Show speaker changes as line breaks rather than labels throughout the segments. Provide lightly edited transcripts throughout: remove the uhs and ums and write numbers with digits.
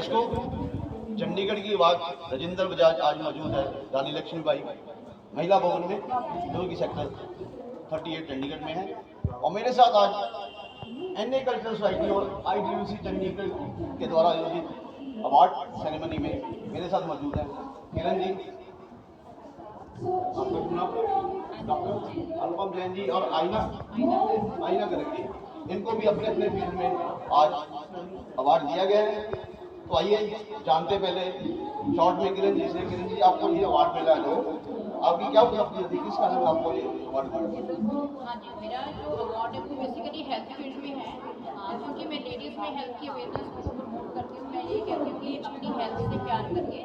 दर्शकों, चंडीगढ़ की आवाज राजेंद्र बजाज आज मौजूद है रानी लक्ष्मीबाई महिला भवन में, जो कि सेक्टर 38 चंडीगढ़ में है। और मेरे साथ आज NA कल्चरल सोसाइटी और ITUC चंडीगढ़ के द्वारा आयोजित अवार्ड सेरेमनी में मेरे साथ मौजूद है किरण जी, आपका डॉक्टर अनुपम जैन जी और आईना गर्ग जी। इनको भी अपने अपने फील्ड में आज अवार्ड दिया गया है। तो आइए जानते पहले शॉर्ट में किरण जी से। किरण जी, आपको ये अवार्ड मिला है, आपकी क्या उपलब्धि थी, किस कारण आपको ये अवार्ड मिला?
हाँ जी, मेरा जो अवार्ड है वो बेसिकली हेल्थ फील्ड में है, क्योंकि मैं लेडीज़ में हेल्थ की अवेयरनेस को प्रमोट करती हूँ। मैं ये कहती हूँ कि अपनी हेल्थ से प्यार करके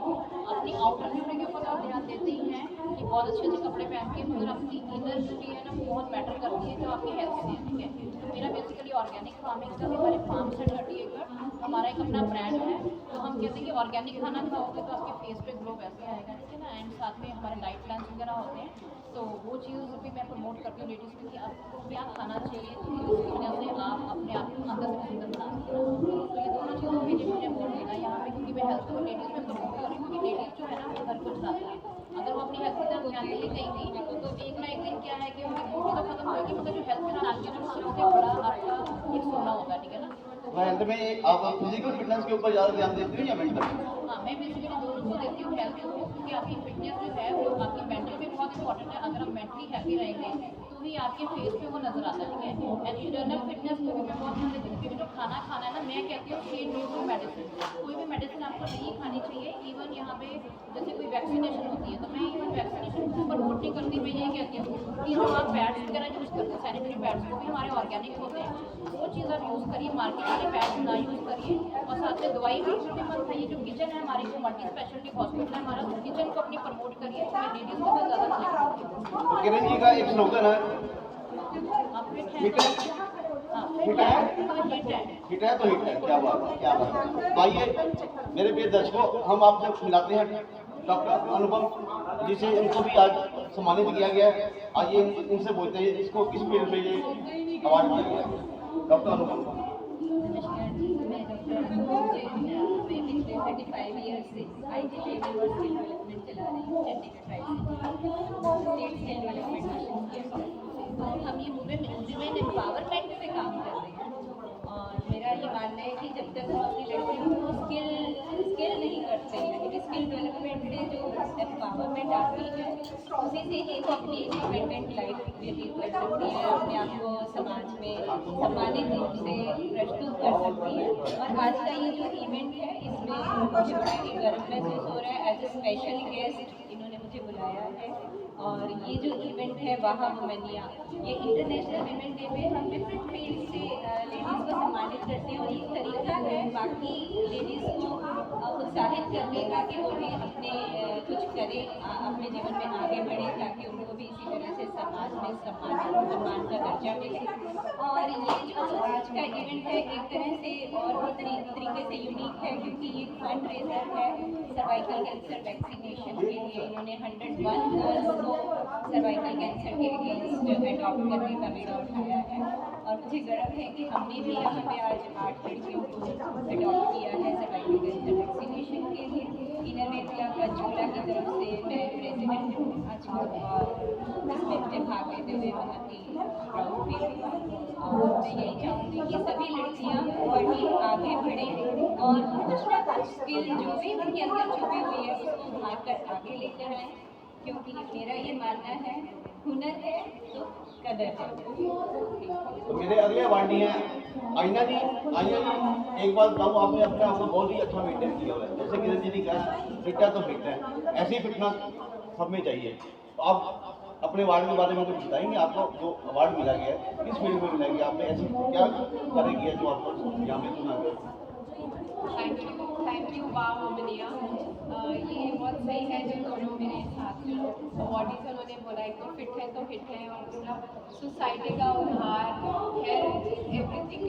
अपनी आउटर ब्यूटी के ऊपर तो ध्यान देते ही हैं कि बहुत अच्छे अच्छे कपड़े पहन के, मगर अपनी इनर ब्यूटी है ना वो बहुत मैटर करती है जो आपकी हेल्थ से है। ठीक है, तो मेरा बेसिकली ऑर्गेनिक फार्मिंग का हमारे फार्म से 30 एकड़ हमारा एक अपना ब्रांड है। तो हम कहते हैं कि ऑर्गेनिक खाना खाओगे तो आपके फेस पे ग्लो वैसे आएगा, ठीक है ना। एंड साथ में हमारे डाइट प्लान वगैरह होते हैं, तो वो चीज़ भी मैं प्रमोट करती हूँ लेडीज़ में कि आपको क्या खाना चाहिए तो उसकी वजह से आप अपने आप को अंदर से सुंदर बना सकते हो। तो ये दोनों चीज़ों के लिए मुझे अवार्ड मिला यहाँ पे, क्योंकि मैं हेल्थ को लेडीज़ में प्रमोट कर रही हूँ। क्योंकि लेडीज़ जो है ना वो घर को चलाती है, अगर वो अपनी हेल्थ की तरफ ध्यान नहीं देंगी तो एक ना एक दिन क्या है कि उनकी ब्यूटी तो खत्म होगी, मगर जो हेल्थ के साथ जो सबसे बड़ा आपका एक सोना होता है, ठीक है ना।
हेल्थ में आप फिजिकल फिटनेस के ऊपर ज़्यादा ध्यान देते हो या मेंटल?
हाँ, मैं बेसिकली दोनों को देती हूँ हेल्थ को, क्योंकि आपकी फिटनेस जो है वो आपकी मेंटल भी बहुत इंपॉर्टेंट है। अगर आप मेंटली हैप्पी रहेंगे तो ही आपके फेस पे वो नजर आता है, ठीक है। एंड इंटरनल फिटनेस को भी मैं बहुत ध्यान देती हूँ, क्योंकि जो खाना खाना है ना, मैं कहती हूँ कि नो टू मेडिसिन। कोई भी मेडिसिन आपको नहीं खानी चाहिए। इवन यहाँ पे जैसे कोई वैक्सीनेशन होती है तो मैं इवन वैक्सीनेशन को प्रमोट नहीं करती। मैं यही कहती हूँ कि जो आप पैड्स वगैरह यूज़ करते हैं, सैनिटरी पैड्स वो भी हमारे ऑर्गेनिक होते हैं, वो चीज़ आप यूज़ करिए, मार्केट वाले पैड्स ना यूज़ करिए। और साथ में दवाई भी मत खाइए। जो किचन है हमारी, जो मल्टी स्पेशलिटी हॉस्पिटल है हमारा, तो किचन को अपनी प्रमोट करिए। मैं लेडीज़ को मैं ज़्यादा सिलेक्ट करती हूँ।
किरण जी का एक स्लोगन है,
आप फिट
हिट
हैं
है,
हाँ,
हिट है,
तो हिट है।
हिट है तो हिट है। क्या बात है, क्या बात है। तो आइए मेरे प्रिय दर्शकों, हम आपसे मिलाते हैं डॉक्टर अनुपम जी से। इनको भी आज सम्मानित किया गया है। आइए इनसे बोलते हैं इसको किस फील्ड में ये अवार्ड दिया गया है। डॉक्टर अनुपम।
नमस्कार जी, मैं डॉक्टर अनुपम जैन। मैं पिछले 35 ईयर्स से IT ट्रेनिंग और स्किल डेवलपमेंट चला रही हूँ Chandigarh state skill development mission के अंदर। तो हम ये वुमेन एम्पावरमेंट पे काम कर रहे हैं, और मेरा ये मानना है कि जब तक हम अपनी लड़कियों को स्किल नहीं करते हैं, क्योंकि स्किल डेवलपमेंट से जो एम्पावरमेंट आती है उसी से ही वो अपनी इंडिपेंडेंट लाइफ व्यतीत कर सकती है, अपने आप को समाज में सम्मानित रूप से प्रस्तुत कर सकती है। और आज का ये जो इवेंट है इसमें मुझे बड़ा ही गर्व महसूस हो रहा है। एज ए स्पेशल गेस्ट इन्होंने मुझे बुलाया है, और ये जो इवेंट है वाहा वुमेनिया, ये इंटरनेशनल विमेन डे में हम डिफरेंट फील्ड से लेडीज़ को सम्मानित करते हैं। और ये तरीका है बाकी लेडीज़ को उत्साहित करने का कि वो भी अपने कुछ करें, अपने जीवन में आगे बढ़े, ताकि उनको भी इसी तरह से समाज में सम्मान का दर्जा मिले। और ये जो आज का इवेंट है एक तरह से और तरीके से यूनिक है, क्योंकि ये फंड रेजर है सर्वाइकल कैंसर वैक्सीनेशन के लिए। इन्होंने 101 गर्ल्स को सर्वाइकल कैंसर के अगेंस्ट अडॉप्ट करने का बीड़ा उठाया है। और मुझे गर्व है कि हमने भी यहाँ पे आज 8 लड़कियों को अडॉप्ट किया है सर्वाइकल कैंसर वैक्सीनेशन के लिए। इनरवेटिया पंचकूला की तरफ से मैं प्रेसिडेंट हूँ आज, और इसमें मुझे भाग लेते हुए बहुत ही प्राउड फील हुआ। और मैं यही चाहूँगी कि सभी लड़कियाँ बढ़ी आगे बढ़ें और कुछ ना कुछ स्किल जो भी उनके अंदर छुपी हुई है उसको उभार कर आगे लेकर आएँ, क्योंकि मेरा ये मानना है हुनर है तो कदर है।
तो मेरे अगले अवार्डी हैं आईना जी। आईना जी, एक बात बताऊँ, आपने अपने आप को बहुत ही अच्छा मेंटेन किया हुआ है। जैसे किरण जी ने कहा फिट है तो फिट है, ऐसी फिटनेस सब में चाहिए। तो आप अपने अवार्ड के बारे में कुछ बताएंगे? आपको जो अवार्ड मिला गया है किस फील्ड में मिला गया, आपने ऐसी क्या करेगी है जो आपको यहाँ पे चुना गया?
थैंक यू वाह वुमेनिया। ये बहुत सही है जो दोनों मेरे साथ अवार्डीज उन्होंने बोला, एक तो फिट है तो हिट है, और दूसरा सोसाइटी का उद्धार, हेल्थ, एवरीथिंग,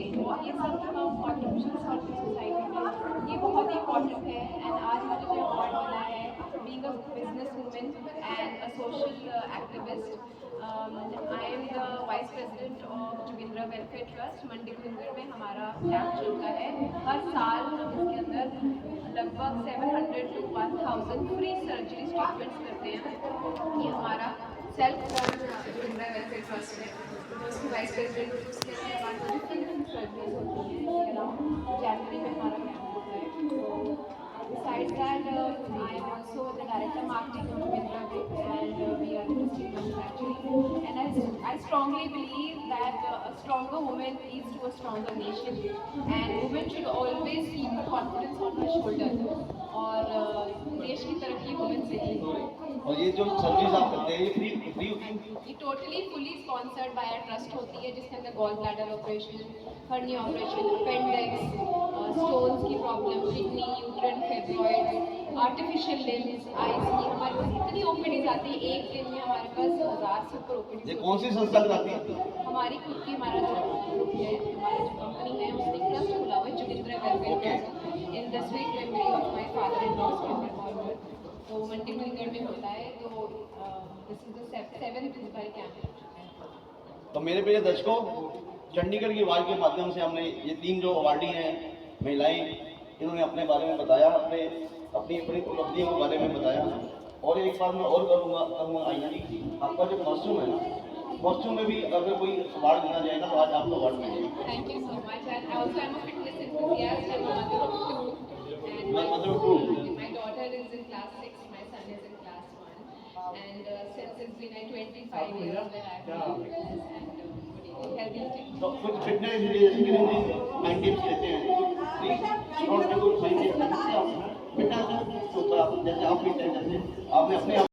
ये सब जो हम कॉन्ट्रीब्यूशन करते हैं सोसाइटी में, ये बहुत ही इंपॉर्टेंट है। एंड आज मुझे जो अवार्ड मिला है being a business women and a social activist, I am the Vice President of Jogendra welfare trust Mandi Kunjar में हमारा कैंप चलता है हर साल। इसके अंदर लगभग 700 to 1000 फ्री सर्जरी ट्रीटमेंट्स करते हैं। ये हमारा सेल्फ कुंजर वेलफेयर ट्रस्ट है, जो उसकी वाइस प्रेसिडेंट उसके डिफरेंट सर्जरीज होती हैं। ये अराउंड जनवरी में हमारा कैंप होता है। तो besides that, I am also the director marketing of Mahindra Group, and we are industry manufacturing. And I strongly believe that a stronger woman leads to a stronger nation, and women should always keep her confidence on her shoulder. और देश की तरक्की women से ही होगी।
और ये जो service आप करते हैं ये फ्री होती है?
ये totally fully sponsored by a trust होती है, जिसके अंदर gall bladder operation, hernia operation, appendix, stones की problem, kidney, uterine, fibroid, artificial limbs, eyes की हमारे पास इतनी ओपीडीज आती है। एक दिन में हमारे पास 1000 से ऊपर
ये
ओपीडीज।
कौन सी संस्था कराती है?
हमारी खुद की हमारा जो ग्रुप है, हमारा जो कंपनी है, उसने ट्रस्ट खुला हुआ है Jogindra welfare trust in the sweet memory of my father in law Surendra Maurya. तो मंडी कुंजर में होता है। तो दिस इज द 7th इस बार कैंप।
तो मेरे प्रिय दर्शकों, चंडीगढ़ की आवाज़ के माध्यम से हमने ये 3 जो अवार्डी हैं महिलाएं, इन्होंने अपने बारे में बताया, अपनी उपलब्धियों के बारे में बताया। और एक बात मैं और कहूँगा आइना जी, आपका जो कॉस्ट्यूम है ना, कॉस्ट्यूम में भी अगर कोई अवार्ड दिया जाए ना तो आज आपको अवार्ड मिलेगा।
Thank you so much. And also I'm a fitness enthusiast. I'm a mother of 2. And
Mother of 2.
my daughter is in class 6. My son is in class 1. And since it's been 25 years that I've been in fitness and healthy eating.
तो कुछ fitness related tips देते हैं please. और जो सही tips होता है जैसे आप फिट हैं, जैसे आपने अपने आप